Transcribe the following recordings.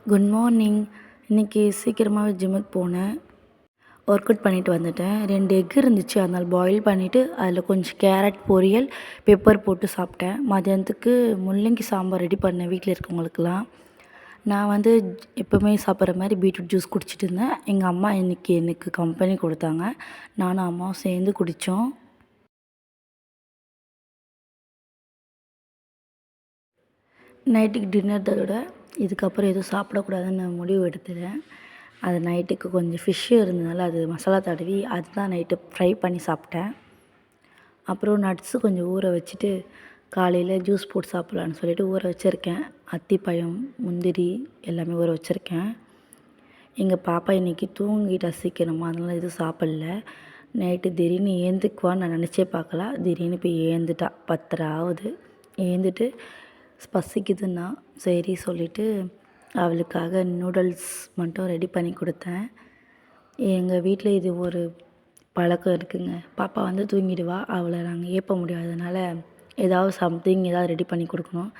Good morning. இன்றைக்கி சீக்கிரமாகவே ஜிம்முக்கு போனேன். ஒர்க் அவுட் பண்ணிவிட்டு வந்துட்டேன். 2 எக் இருந்துச்சு, அதனால் பாயில் பண்ணிவிட்டு அதில் கொஞ்சம் கேரட் பொரியல், பெப்பர் போட்டு சாப்பிட்டேன். மதியானத்துக்கு முள்ளங்கி சாம்பார் ரெடி பண்ணேன் வீட்டில் இருக்கவங்களுக்கெல்லாம். நான் வந்து எப்போவுமே சாப்பிட்ற மாதிரி பீட்ரூட் ஜூஸ் குடிச்சிட்டு இருந்தேன். எங்கள் அம்மா இன்றைக்கி எனக்கு கம்பெனி கொடுத்தாங்க. நானும் அம்மாவும் சேர்ந்து குடித்தோம். நைட்டுக்கு டின்னரோட இதுக்கப்புறம் எதுவும் சாப்பிடக்கூடாதுன்னு நான் முடிவு எடுத்துட்டேன். அது நைட்டுக்கு கொஞ்சம் ஃபிஷ்ஷு இருந்ததுனால அது மசாலா தடவி அதுதான் நைட்டு ஃப்ரை பண்ணி சாப்பிட்டேன். அப்புறம் நட்ஸு கொஞ்சம் ஊற வச்சுட்டு காலையில் ஜூஸ் போட்டு சாப்பிட்லான்னு சொல்லிட்டு ஊற வச்சுருக்கேன். அத்திப்பழம், முந்திரி எல்லாமே ஊற வச்சுருக்கேன். எங்கள் பாப்பா இன்றைக்கி தூங்கிட்டா சீக்கிரமா, அதனால எதுவும் சாப்பிடல. நைட்டு திடீர்னு ஏந்துக்குவான்னு நான் நினச்சே பார்க்கல. திடீர்னு போய் ஏந்துட்டா. 10:30 ஆகுது. ஏந்துட்டு பசிக்குதுன்னா சரி சொல்லிவிட்டு அவளுக்காக நூடுல்ஸ் மட்டும் ரெடி பண்ணி கொடுத்தேன். எங்கள் வீட்டில் இது ஒரு பழக்கம் இருக்குங்க. பாப்பா வந்து தூங்கிடுவா, அவளை நாங்கள் ஏற்ற முடியாததுனால ஏதாவது சம்திங் ஏதாவது ரெடி பண்ணி கொடுக்கணும்.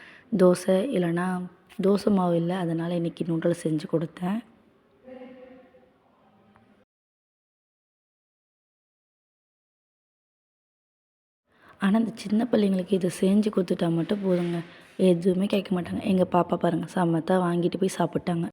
தோசை இல்லைன்னா தோசை மாவு இல்லை, அதனால் இன்றைக்கி நூடுல்ஸ் செஞ்சு கொடுத்தேன். ஆனால் இந்த சின்ன பிள்ளைங்களுக்கு இதை செஞ்சு கொடுத்துட்டா மட்டும் போதுங்க, எதுவுமே கேட்க மாட்டாங்க. எங்கள் பாப்பா பாருங்கள், சமத்தா வாங்கிட்டு போய் சாப்பிட்டாங்க.